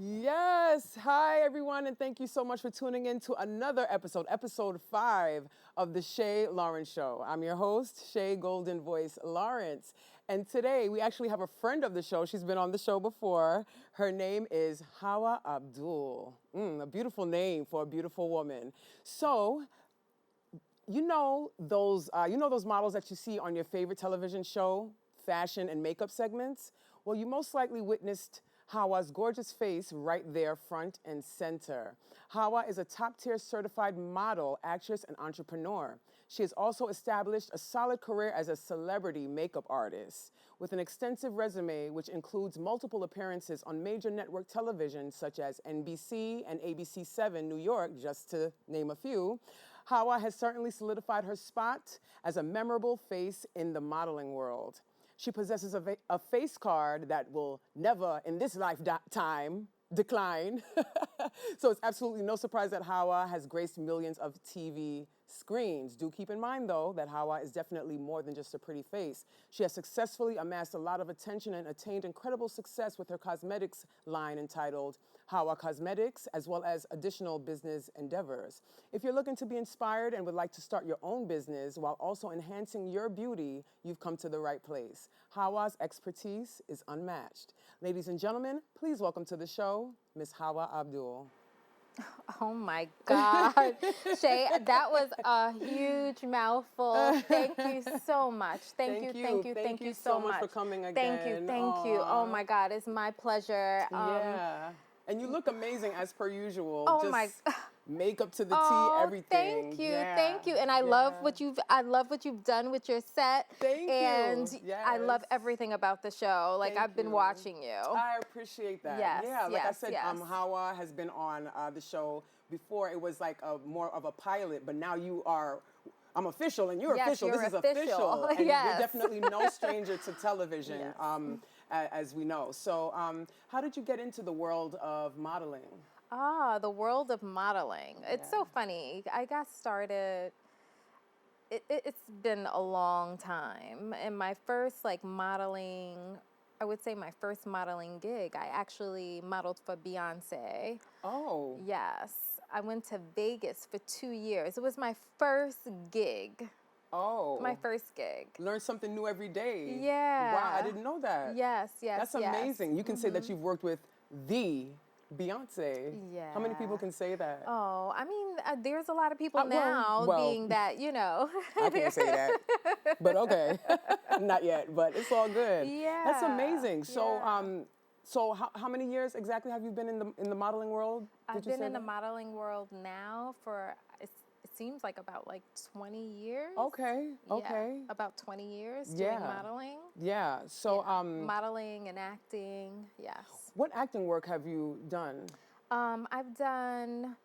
Yes. Hi, everyone, and thank you so much for tuning in to another episode 5 of the Shae Lawrence Show. I'm your host, Shae Golden Voice Lawrence. And today we actually have a friend of the show. She's been on the show before. Her name is Hawa Abdul. A beautiful name for a beautiful woman. So, those models that you see on your favorite television show, fashion and makeup segments? Well, you most likely witnessed Hawa's gorgeous face right there, front and center. Hawa is a top-tier certified model, actress, and entrepreneur. She has also established a solid career as a celebrity makeup artist with an extensive resume which includes multiple appearances on major network television such as NBC and ABC7 New York, just to name a few. Hawa has certainly solidified her spot as a memorable face in the modeling world. She possesses a face card that will never in this lifetime decline. So it's absolutely no surprise that Hawa has graced millions of TV screens. Do keep in mind, though, that Hawa is definitely more than just a pretty face. She has successfully amassed a lot of attention and attained incredible success with her cosmetics line entitled Hawa Cosmetics, as well as additional business endeavors. If you're looking to be inspired and would like to start your own business while also enhancing your beauty, you've come to the right place. Hawa's expertise is unmatched. Ladies and gentlemen, please welcome to the show, Miss Hawa Abdul. Oh my God, Shae, that was a huge mouthful. Thank you so much. Thank you so much for coming again. Thank you. Oh my God, it's my pleasure. Yeah. And you look amazing as per usual. Oh Just my. makeup to the Oh, T, everything. thank you, and I love what you've done with your set. Thank and you. Yes. I love everything about the show. Like Thank I've been you. watching you. I appreciate that. Yes, Yeah, like I yes, said, yes. Hawa has been on the show before. It was like more of a pilot, but now I'm official and you're Yes, official. you're This is official. And Yes. you're definitely no stranger to television, Yes. as we know. So, how did you get into the world of modeling? The world of modeling. It's so funny. I got started, it's been a long time. And my first I would say my first modeling gig, I actually modeled for Beyonce. Oh. Yes. I went to Vegas for 2 years. It was my first gig. Oh. My first gig. Learn something new every day. Yeah. Wow, I didn't know that. Yes. That's amazing. You can say that you've worked with the Beyonce. Yeah. How many people can say that? Oh, I mean, there's a lot of people well, being that, I can't say that, but okay, not yet, but it's all good. Yeah. That's amazing. So, Yeah. So how many years exactly have you been in the modeling world? I've been in the modeling world now for it seems like about 20 years. Okay. Okay. Yeah, about 20 years doing modeling. Yeah. So modeling and acting. Yes. What acting work have you done? I've done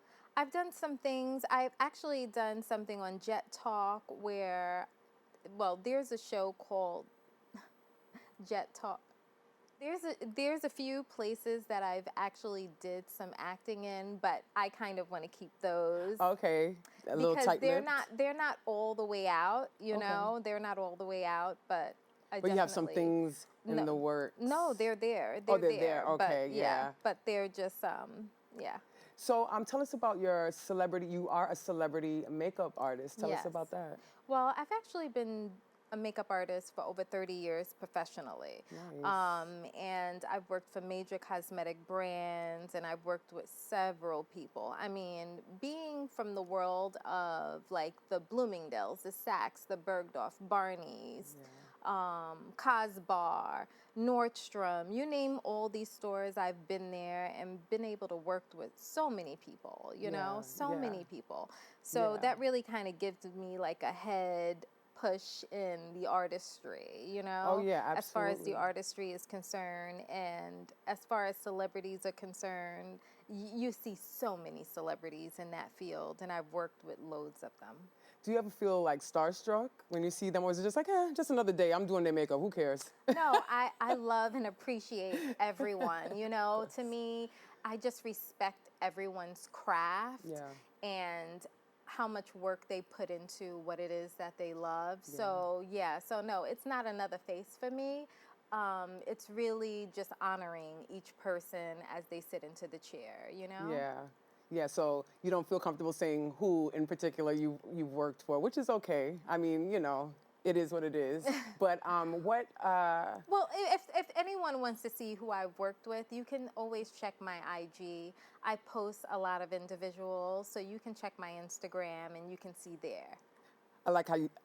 some things. I've actually done something on Jet Talk where, well, there's a show called Jet Talk. There's a few places that I've actually did some acting in, but I kind of want to keep those. Okay, a little tight-lipped. Because they're not all the way out, you know. They're not all the way out, but But you have some things in the works. No, they're there. They're there. Okay, but, yeah. But they're just yeah. So tell us about your celebrity. You are a celebrity makeup artist. Tell us about that. Well, I've actually been a makeup artist for over 30 years professionally. Nice. And I've worked for major cosmetic brands, and I've worked with several people. I mean, being from the world of the Bloomingdale's, the Saks, the Bergdorf, Barney's, Cosbar, Nordstrom, you name all these stores, I've been there and been able to work with so many people, many people. So that really kind of gives me a head push in the artistry, Oh, yeah, absolutely. as far as the artistry is concerned, and as far as celebrities are concerned, you see so many celebrities in that field, and I've worked with loads of them. Do you ever feel starstruck when you see them, or is it just just another day, I'm doing their makeup, who cares? No, I love and appreciate everyone, To me, I just respect everyone's craft and how much work they put into what it is that they love. So no, it's not another face for me. it's really just honoring each person as they sit into the chair, you know? Yeah. Yeah, so you don't feel comfortable saying who in particular you've worked for, which is okay. I mean, it is what it is. But what? Well, if anyone wants to see who I've worked with, you can always check my IG. I post a lot of individuals, so you can check my Instagram and you can see there. I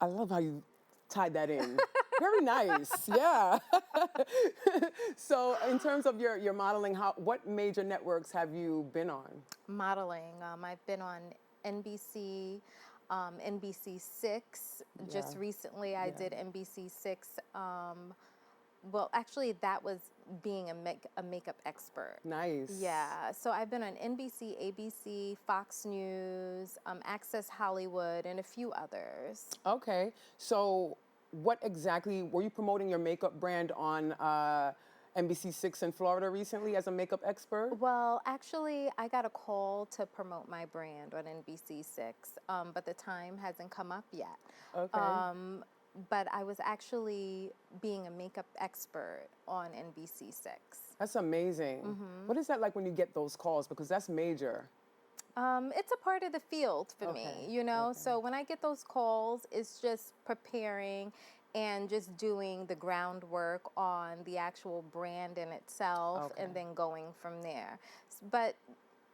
love how you tied that in. Very nice. Yeah. So in terms of your modeling, what major networks have you been on? Modeling. I've been on NBC, NBC 6. Just Yeah. recently, I Yeah. did NBC 6. Well, actually, that was being a makeup expert. Nice. Yeah, so I've been on NBC, ABC, Fox News, Access Hollywood, and a few others. Okay. So what exactly were you promoting your makeup brand on NBC 6 in Florida recently as a makeup expert? Well, actually, I got a call to promote my brand on NBC 6, but the time hasn't come up yet. Okay. But I was actually being a makeup expert on NBC 6. That's amazing. What is that like when you get those calls? Because that's major. It's a part of the field for me, Okay, you know? okay. So when I get those calls, it's just preparing and just doing the groundwork on the actual brand in itself and Okay. then going from there. But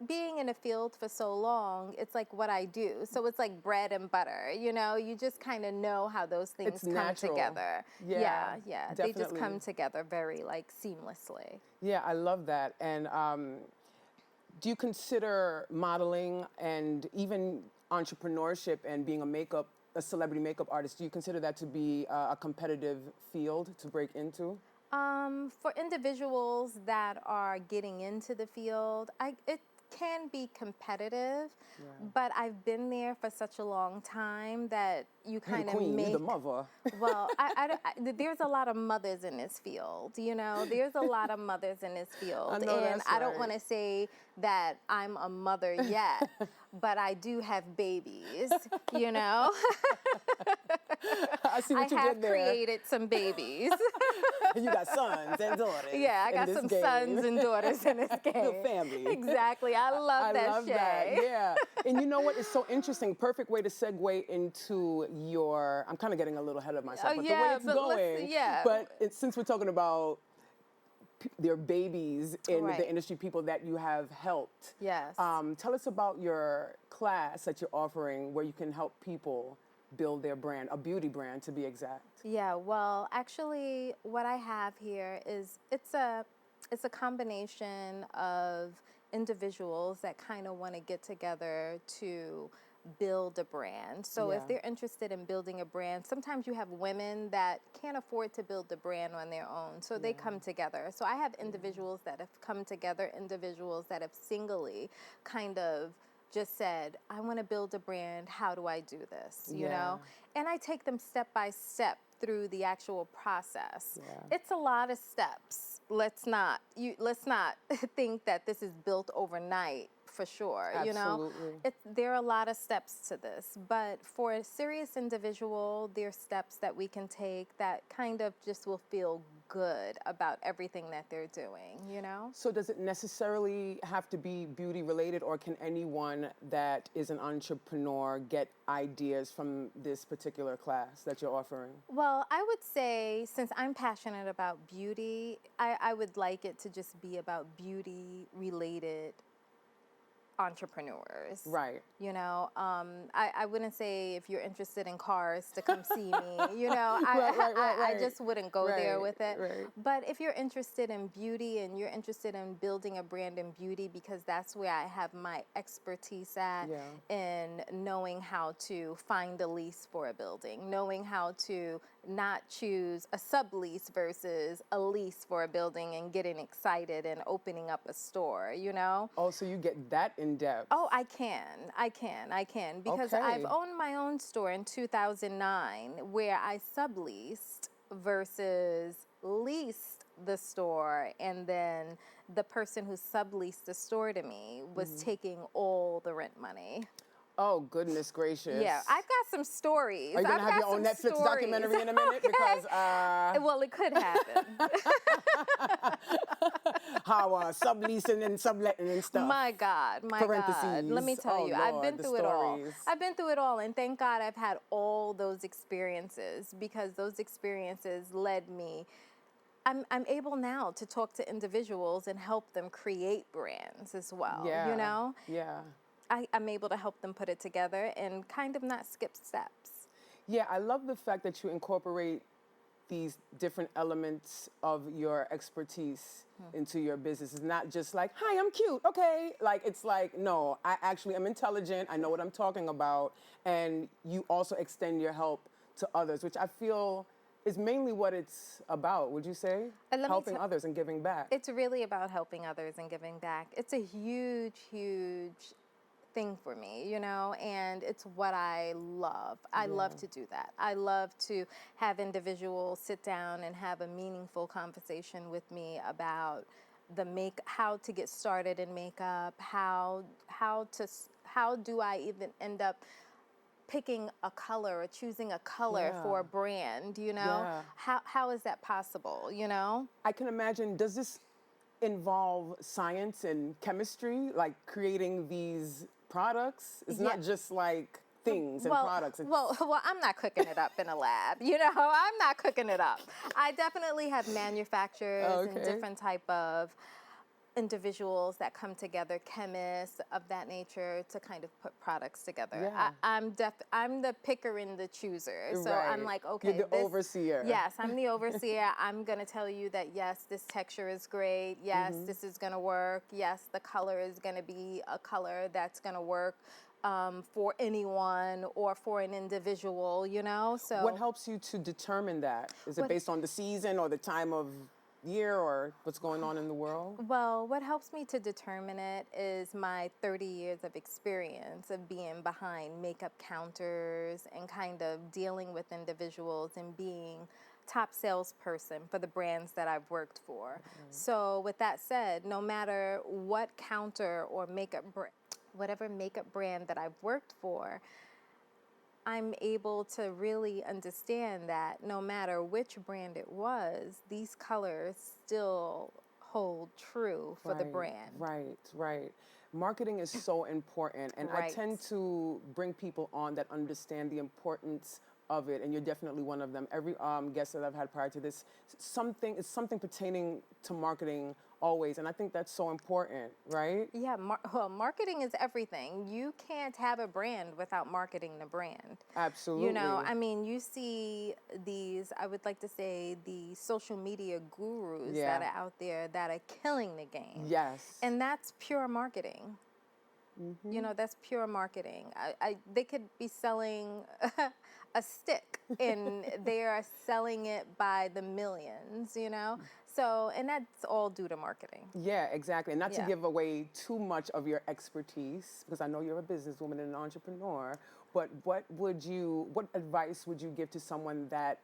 being in a field for so long, it's like what I do. So it's like bread and butter, you know? You just kind of know how those things It's come natural. together. Yeah, Yeah. They just definitely. come together very like seamlessly. Yeah, I love that. And do you consider modeling and even entrepreneurship and being a celebrity makeup artist, do you consider that to be a competitive field to break into? For individuals that are getting into the field, it can be competitive, but I've been there for such a long time that you You're the kind of queen, you're make. the mother. Well, there's a lot of mothers in this field, you know. There's a lot of mothers in this field, I know and that's I don't right. want to say that I'm a mother yet, but I do have babies, you know. I see what you I have did there. created some babies. You got sons and daughters. Yeah, I in got this some game. sons and daughters in this game. Good family. Exactly. I love that, love Shae. that. Yeah. And you know what? It's so interesting. Perfect way to segue into I'm kind of getting a little ahead of myself, Oh, but yeah, the way it's but going. listen, yeah. But since we're talking about their babies in Right. the industry, people that you have helped. Yes. Tell us about your class that you're offering where you can help people build their brand, a beauty brand to be exact. Yeah, well, actually, what I have here is it's a combination of individuals that kind of want to get together to build a brand. So Yeah. if they're interested in building a brand, sometimes you have women that can't afford to build the brand on their own. So they come together. So I have individuals that have come together, individuals that have singly kind of just said, I want to build a brand. How do I do this? You know? And I take them step by step through the actual process. Yeah. It's a lot of steps. Let's not think that this is built overnight for sure. You know, Absolutely. there are a lot of steps to this, but for a serious individual, there are steps that we can take that kind of just will feel good about everything that they're doing, you know? So does it necessarily have to be beauty related, or can anyone that is an entrepreneur get ideas from this particular class that you're offering? Well, I would say, since I'm passionate about beauty, I would like it to just be about beauty related entrepreneurs. Right. You know, I wouldn't say if you're interested in cars to come see me, you know, I just wouldn't go there with it. Right. But if you're interested in beauty and you're interested in building a brand in beauty, because that's where I have my expertise at, in knowing how to find a lease for a building, knowing how to not choose a sublease versus a lease for a building and getting excited and opening up a store, you know? Oh, so you get that in depth. Oh, I can. Because Okay. I've owned my own store in 2009 where I subleased versus leased the store, and then the person who subleased the store to me was taking all the rent money. Oh, goodness gracious. Yeah, I've got some stories. Are you going to have your own Netflix documentary in a minute? Okay. Because, well, it could happen. Hawa, subleasing and subletting and stuff. My God. Parentheses. Let me tell you, Lord, I've been through it all. I've been through it all, and thank God I've had all those experiences, because those experiences led me. I'm able now to talk to individuals and help them create brands as well. Yeah. You know? Yeah. I'm able to help them put it together and kind of not skip steps. Yeah, I love the fact that you incorporate these different elements of your expertise into your business. It's not just like, hi, I'm cute, okay. Like, it's like, no, I actually am intelligent, I know what I'm talking about, and you also extend your help to others, which I feel is mainly what it's about, would you say? Helping others and giving back. It's really about helping others and giving back. It's a huge, huge thing for me, you know, and it's what I love. I love to do that. I love to have individuals sit down and have a meaningful conversation with me about how to get started in makeup, how do I even end up picking a color or choosing a color for a brand, you know? How is that possible, you know? I can imagine, does this involve science and chemistry, like creating these products? It's not just like things and products. Well, I'm not cooking it up in a lab, you know? I'm not cooking it up. I definitely have manufacturers and different type of individuals that come together, chemists of that nature, to kind of put products together. Yeah. I'm the picker and the chooser. So I'm like, okay. You're the overseer. Yes, I'm the overseer. I'm going to tell you that, yes, this texture is great. Yes, this is going to work. Yes, the color is going to be a color that's going to work for anyone or for an individual, you know? So what helps you to determine that? Is it based on the season or the time of year or what's going on in the world? Well, what helps me to determine it is my 30 years of experience of being behind makeup counters and kind of dealing with individuals and being top salesperson for the brands that I've worked for. So with that said, no matter what counter or whatever makeup brand that I've worked for, I'm able to really understand that no matter which brand it was, these colors still hold true for the brand. Right. Marketing is so important, and I tend to bring people on that understand the importance of it, and you're definitely one of them. Every guest that I've had prior to this, something pertaining to marketing always, and I think that's so important, right? Yeah, well, marketing is everything. You can't have a brand without marketing the brand. Absolutely. You know, I mean, you see these, I would like to say, the social media gurus that are out there that are killing the game. Yes. And that's pure marketing. You know, that's pure marketing. They could be selling a stick and they are selling it by the millions, you know? So, and that's all due to marketing. Yeah, exactly. And not to give away too much of your expertise, because I know you're a businesswoman and an entrepreneur, but what advice would you give to someone that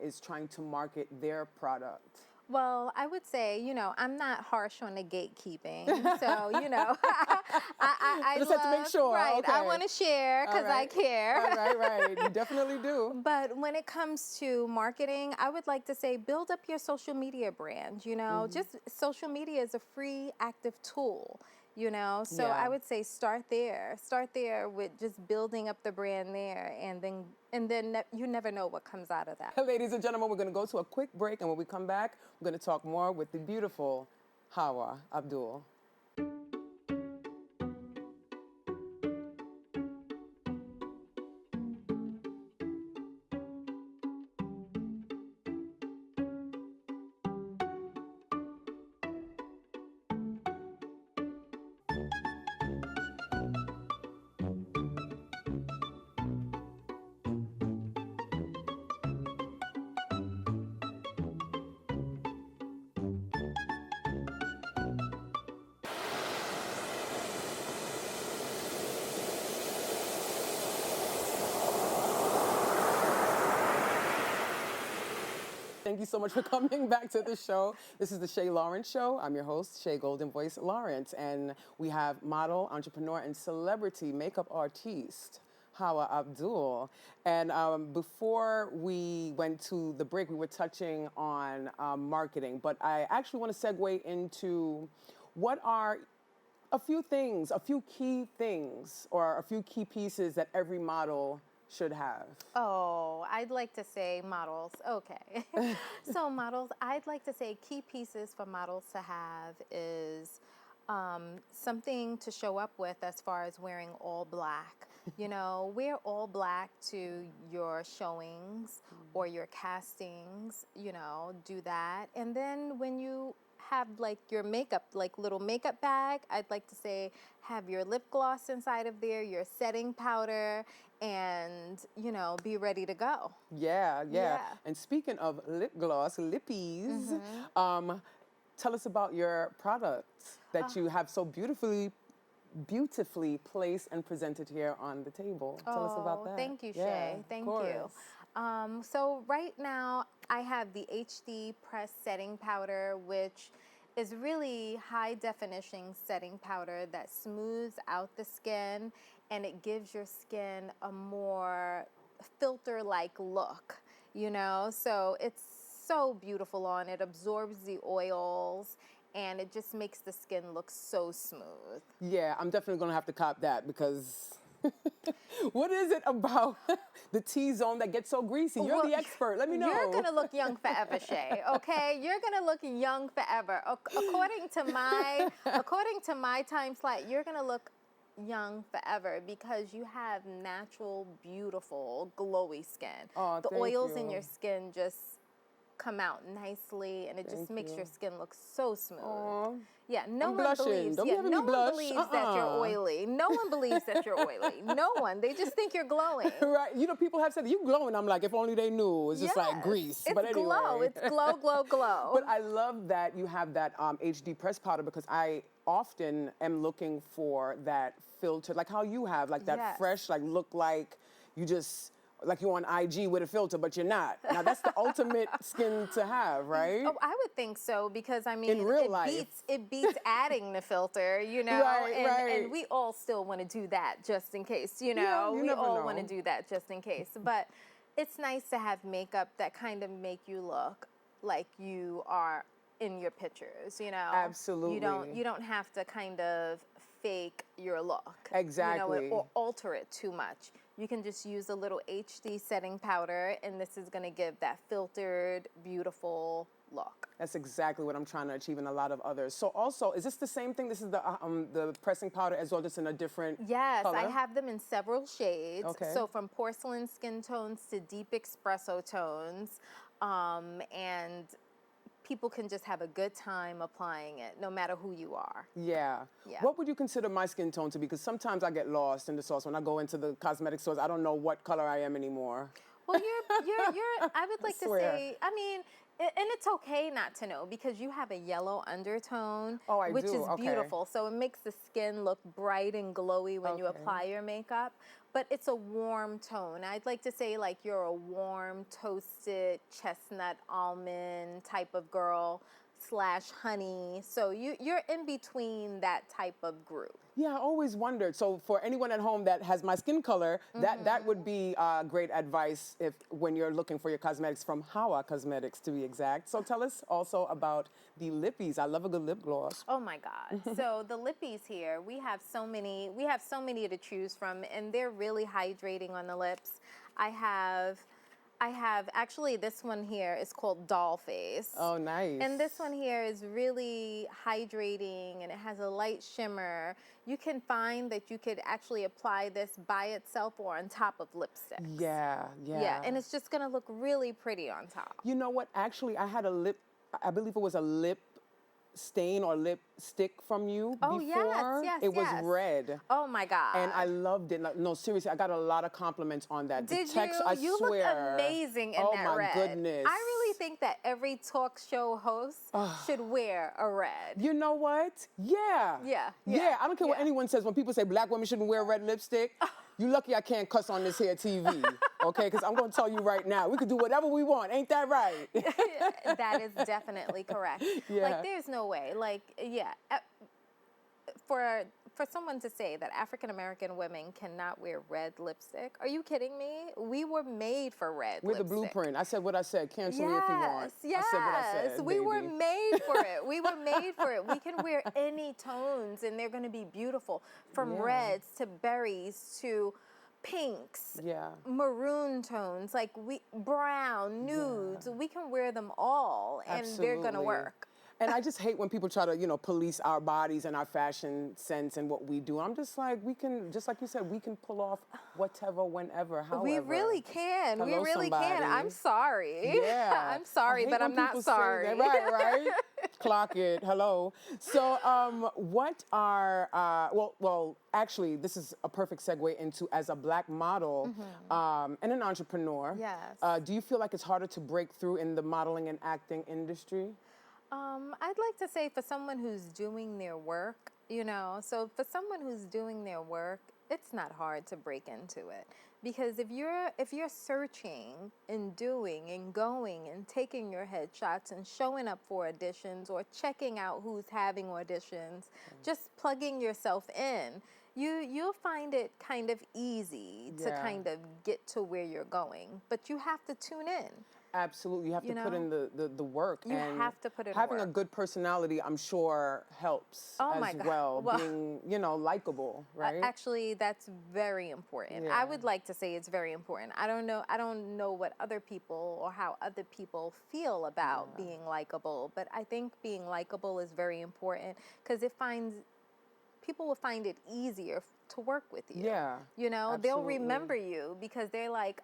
is trying to market their product? Well, I would say, you know, I'm not harsh on the gatekeeping. So, you know, I just love, have to make sure. Right. Okay. I want to share because I care. Right. You definitely do. But when it comes to marketing, I would like to say build up your social media brand. You know, just social media is a free, active tool. You know, so I would say start there. Start there with just building up the brand there, and then you never know what comes out of that. Ladies and gentlemen, we're going to go to a quick break, and when we come back, we're going to talk more with the beautiful Hawa Abdul. Thank you so much for coming back to the show. This is the Shae Lawrence Show. I'm your host, Shae Golden Voice Lawrence, and we have model, entrepreneur, and celebrity makeup artiste, Hawa Abdul. And before we went to the break, we were touching on marketing, but I actually want to segue into what are a few key things, or a few key pieces that every model should have. Oh, I'd like to say models. Okay. So models, I'd like to say key pieces for models to have is something to show up with as far as wearing all black. You know, wear all black to your showings or your castings, you know, do that. And then when you have like your makeup, like little makeup bag, I'd like to say have your lip gloss inside of there, your setting powder, and, you know, be ready to go. Yeah. And speaking of lip gloss, lippies, tell us about your products that you have so beautifully placed and presented here on the table. Tell us about that. Thank you, Shae. Thank you. So right now I have the HD Press Setting Powder, which is really high definition setting powder that smooths out the skin and it gives your skin a more filter-like look, you know? So it's so beautiful on. It absorbs the oils and it just makes the skin look so smooth. Yeah, I'm definitely gonna have to cop that because what is it about the T-zone that gets so greasy? You're the expert. Let me know. You're going to look young forever, Shae, okay? You're going to look young forever. According to my time slot, you're going to look young forever because you have natural, beautiful, glowy skin. Oh, the oils in your skin just come out nicely and it just makes your skin look so smooth. Aww. Yeah, no I'm one blushing. believes. Don't Yeah, be having no me blush. one believes that you're oily. No one believes that you're oily. No one. They just think you're glowing. Right. You know, people have said you glowing. I'm like, if only they knew. It's just like grease. It's but anyway. glow. It's glow, glow, glow. But I love that you have that HD press powder because I often am looking for that filter, like how you have, like that fresh, like look like you just. Like you're on IG with a filter, but you're not. Now that's the ultimate skin to have, right? Oh, I would think so because I mean, in real life, it beats adding the filter, you know. Right. And we all still want to do that just in case, you know. Yeah, you we never all know. want to do that just in case. But it's nice to have makeup that kind of make you look like you are in your pictures, you know. Absolutely. You don't have to kind of fake your look. Exactly. You know, or alter it too much. You can just use a little HD setting powder, and this is going to give that filtered, beautiful look. That's exactly what I'm trying to achieve in a lot of others. So also, is this the same thing? This is the pressing powder as well, just in a different color? I have them in several shades. Okay. So from porcelain skin tones to deep espresso tones, and people can just have a good time applying it, no matter who you are. Yeah. What would you consider my skin tone to be? Because sometimes I get lost in the sauce. When I go into the cosmetic stores, I don't know what color I am anymore. Well, you're I would like to say, I mean, and it's okay not to know because you have a yellow undertone, which is beautiful. So it makes the skin look bright and glowy when you apply your makeup. But it's a warm tone. I'd like to say like you're a warm, toasted, chestnut, almond type of girl / honey. So you're in between that type of group. Yeah, I always wondered. So for anyone at home that has my skin color, that would be great advice when you're looking for your cosmetics from Hawa Cosmetics, to be exact. So tell us also about the lippies. I love a good lip gloss. Oh my God. So the lippies here, we have so many to choose from, and they're really hydrating on the lips. I have actually this one here is called Doll Face. Oh, nice. And this one here is really hydrating and it has a light shimmer. You can find that you could actually apply this by itself or on top of lipsticks. Yeah. Yeah, and it's just gonna look really pretty on top. You know what? Actually, I had I believe it was a lip stain or lipstick from you before. Yes, it was red. Oh my God. And I loved it. No, seriously, I got a lot of compliments on that. Did the text, you? I You swear. look amazing in oh that my red. goodness. I really think that every talk show host should wear a red. You know what? Yeah. Yeah. I don't care what anyone says. When people say black women shouldn't wear red lipstick, You lucky I can't cuss on this here TV, okay? Because I'm going to tell you right now, we could do whatever we want. Ain't that right? That is definitely correct. Yeah. Like, there's no way. Like, yeah. For someone to say that African American women cannot wear red lipstick, are you kidding me? We were made for red We're lipstick. the blueprint. I said what I said. Cancel me if you want. Yes, I said what I said, we were baby. made for it. We were made for it. We can wear any tones, and they're going to be beautiful, from reds to berries to pinks, maroon tones, like brown, nudes. We can wear them all, and they're going to work. And I just hate when people try to, you know, police our bodies and our fashion sense and what we do. I'm just like, we can, just like you said, we can pull off whatever, whenever, however. We really can. Hello, we really somebody. can. I'm sorry. Yeah. I'm sorry, but I'm not sorry. Right. Clock it. Hello. So, what are, well, actually, this is a perfect segue into, as a Black model and an entrepreneur. Yes. Do you feel like it's harder to break through in the modeling and acting industry? I'd like to say for someone who's doing their work, you know, so for someone who's doing their work, it's not hard to break into it. Because if you're searching and doing and going and taking your headshots and showing up for auditions or checking out who's having auditions, just plugging yourself in, you'll find it kind of easy to kind of get to where you're going. But you have to tune in. Absolutely. You have to put in the work. You have to put in having work. a good personality, I'm sure, helps my God. well. Well, being, you know, likable, right? Actually, that's very important. Yeah. I would like to say it's very important. I don't know what other people or how other people feel about being likable, but I think being likable is very important because people will find it easier to work with you. Yeah. You know, absolutely. they'll remember you because they're like,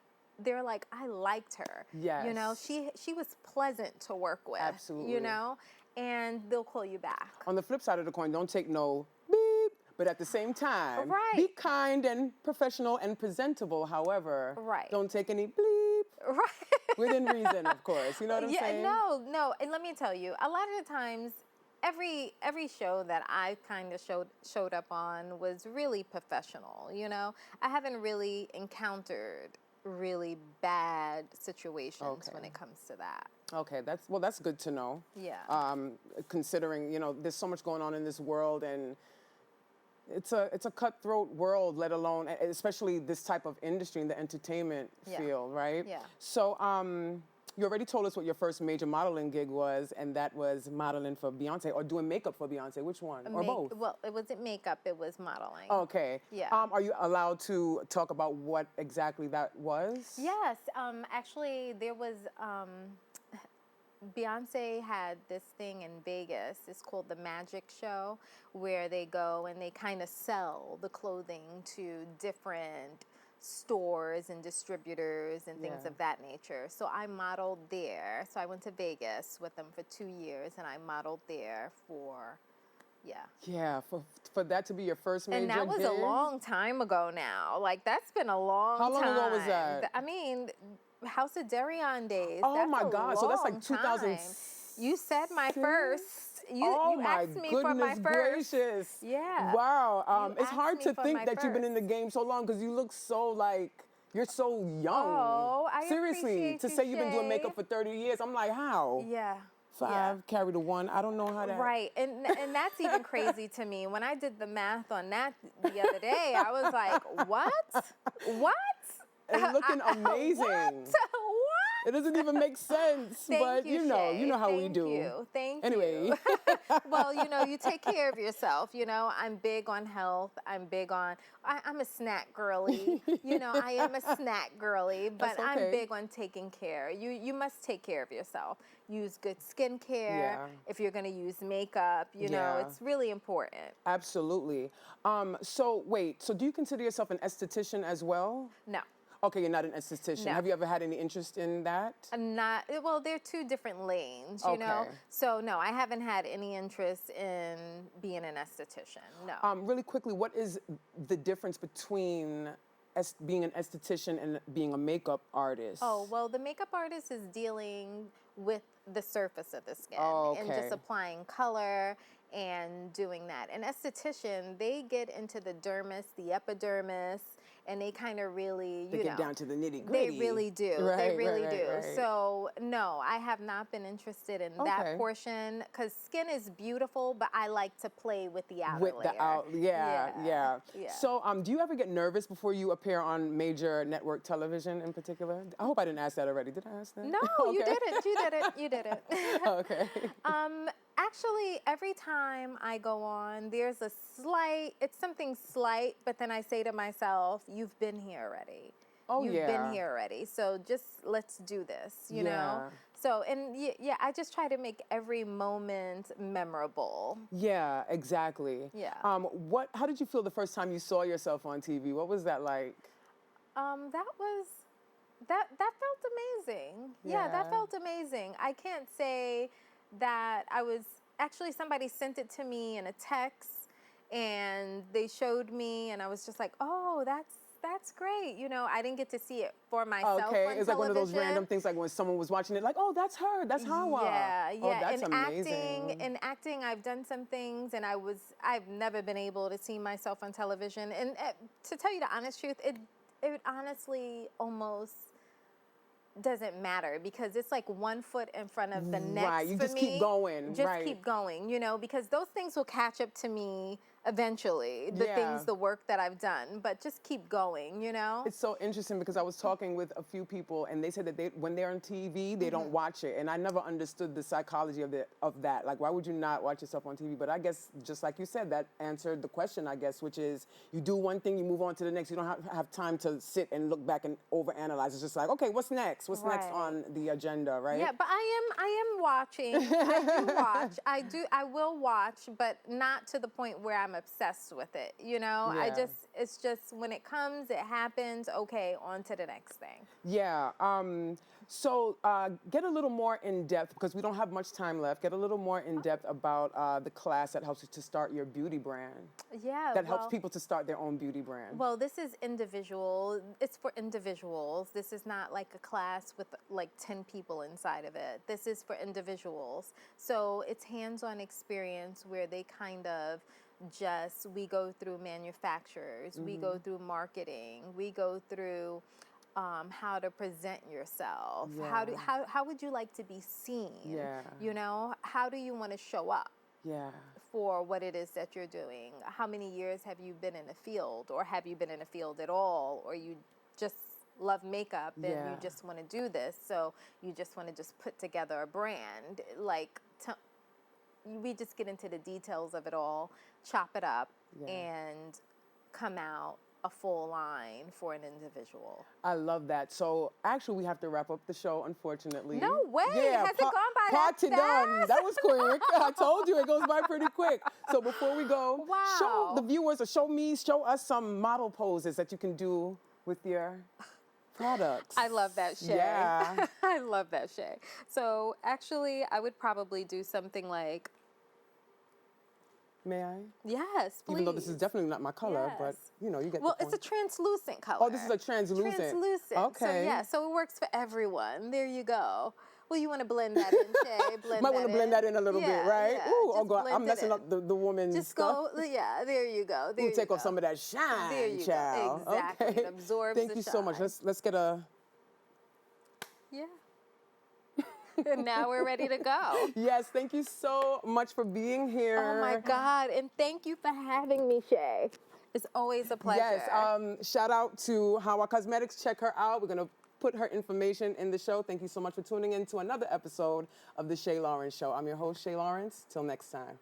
I liked her. Yes. You know, she was pleasant to work with. Absolutely. You know, and they'll call you back. On the flip side of the coin, don't take no beep, but at the same time, be kind and professional and presentable. However, don't take any bleep. Right. Within reason, of course. You know what I'm saying? No. And let me tell you, a lot of the times, every show that I kind of showed up on was really professional. You know, I haven't really encountered really bad situations when it comes to that. Okay, that's good to know. Yeah. Considering, you know, there's so much going on in this world, and it's a cutthroat world, let alone, especially this type of industry in the entertainment field, right? Yeah. So, you already told us what your first major modeling gig was, and that was modeling for Beyonce, or doing makeup for Beyonce. Which one? Or both? Well, it wasn't makeup, it was modeling. Okay. Yeah. Are you allowed to talk about what exactly that was? Yes. Actually, there was, Beyonce had this thing in Vegas. It's called the Magic Show, where they go and they kind of sell the clothing to different stores and distributors and things of that nature. So I modeled there. So I went to Vegas with them for 2 years, and I modeled there for, Yeah, for that to be your first major And that was gig? a long time ago now. Like, that's been a long time. How long ago was that? I mean, House of Darion days. Oh that's my a God, so that's like long 2000. time. You said my first. You asked me for my first. Gracious. Yeah. Wow. You It's hard asked to me for think my that you've been in the first. game so long because you look so like, you're so young. Oh, I Seriously, appreciate to you, say you've been doing Shae. makeup for 30 years, I'm like, how? Yeah. 5, carry the 1. I don't know how that. Right, and that's even crazy to me. When I did the math on that the other day, I was like, what? It's looking amazing. What? It doesn't even make sense, but you know how we do. Thank you. Anyway. Well, you know, you take care of yourself. You know, I'm big on health. I'm a snack girly. You know, I am a snack girly, but That's I'm okay. big on taking care. You must take care of yourself. Use good skincare. Yeah. If you're going to use makeup, you know, it's really important. Absolutely. So do you consider yourself an esthetician as well? No. Okay, you're not an esthetician. No. Have you ever had any interest in that? Well, they're two different lanes, you know? Okay. So, no, I haven't had any interest in being an esthetician, no. Really quickly, what is the difference between being an esthetician and being a makeup artist? Oh, well, the makeup artist is dealing with the surface of the skin and just applying color and doing that. An esthetician, they get into the dermis, the epidermis, and they kind of really, They you get know, down to the nitty-gritty. they really do. Right, They really right, do. right, right. So no, I have not been interested in Okay. that portion because skin is beautiful, but I like to play with the outer With layer. the out, yeah. Yeah. So, do you ever get nervous before you appear on major network television in particular? I hope I didn't ask that already. Did I ask that? No, you didn't. You didn't. You didn't. Okay. Actually, every time I go on, there's a it's something slight, but then I say to myself, you've been here already. Oh, You've yeah. been here already. So just let's do this, you know? Yeah. So, and yeah, I just try to make every moment memorable. Yeah, exactly. Yeah. How did you feel the first time you saw yourself on TV? What was that like? That felt amazing. Yeah, that Yeah. felt amazing. I can't say that actually somebody sent it to me in a text and they showed me and I was just like, "Oh, that's great." You know, I didn't get to see it for myself Okay, on it's like one of those television. random things like when someone was watching it like, "Oh, that's her. That's Hawa." Yeah, yeah. Oh, that's amazing. In acting, I've done some things, and I've never been able to see myself on television. And to tell you the honest truth, it honestly almost doesn't matter because it's like one foot in front of the next. Right, you for just me. keep going. Just right. keep going, you know, because those things will catch up to me eventually. Yeah. The work that I've done, but just keep going, you know. It's so interesting because I was talking with a few people and they said that when they're on TV, they don't watch it. And I never understood the psychology of that. Like, why would you not watch yourself on TV? But I guess, just like you said, that answered the question, I guess, which is you do one thing, you move on to the next. You don't have time to sit and look back and overanalyze. It's just like, okay, what's next? What's next on the agenda, right? Yeah, but I am watching. I do watch. I will watch, but not to the point where I'm obsessed with it. You know, Yeah. it's just when it comes, it happens. Okay, on to the next thing. Yeah. So get a little more in depth because we don't have much time left. Get a little more in depth about the class that helps you to start your beauty brand. Yeah. That helps people to start their own beauty brand. Well, this is individual. It's for individuals. This is not like a class with like 10 people inside of it. This is for individuals. So it's hands-on experience where they kind of we go through manufacturers, we go through marketing, we go through how to present yourself. Yeah. How would you like to be seen? Yeah. You know, how do you want to show up? Yeah. For what it is that you're doing. How many years have you been in the field, or have you been in the field at all, or you just love makeup and you just want to do this, so you just want to just put together a brand. Like, we just get into the details of it all, chop it up, and come out a full line for an individual. I love that. So actually, we have to wrap up the show, unfortunately. No way. Yeah, Has it gone by that party done. fast? That was quick. I told you it goes by pretty quick. So before we go, show Wow. the viewers or show us some model poses that you can do with your products. I love that, Shae. Yeah. I love that, Shae. So actually, I would probably do something like, May I? yes, please. Even though this is definitely not my color, but Yes. you know, you get Well, the point. it's a translucent color. Oh, this is a translucent. Translucent. Okay. So it works for everyone. There you go. Well, you want to blend that in, Shae. Might want to blend that in a little bit, right? Yeah. Ooh, oh Just God, blend I'm it messing in. up the woman's Just stuff. go, yeah, there you go. There We'll you take go. off some of that shine, There you go. child. Exactly. Okay. It absorbs Thank the you so much. shine. Let's get a. Yeah. And now we're ready to go. Yes, thank you so much for being here. Oh my God. And thank you for having me, Shae. It's always a pleasure. Yes, shout out to Hawa Cosmetics. Check her out. We're going to put her information in the show. Thank you so much for tuning in to another episode of The Shae Lawrence Show. I'm your host, Shae Lawrence. Till next time.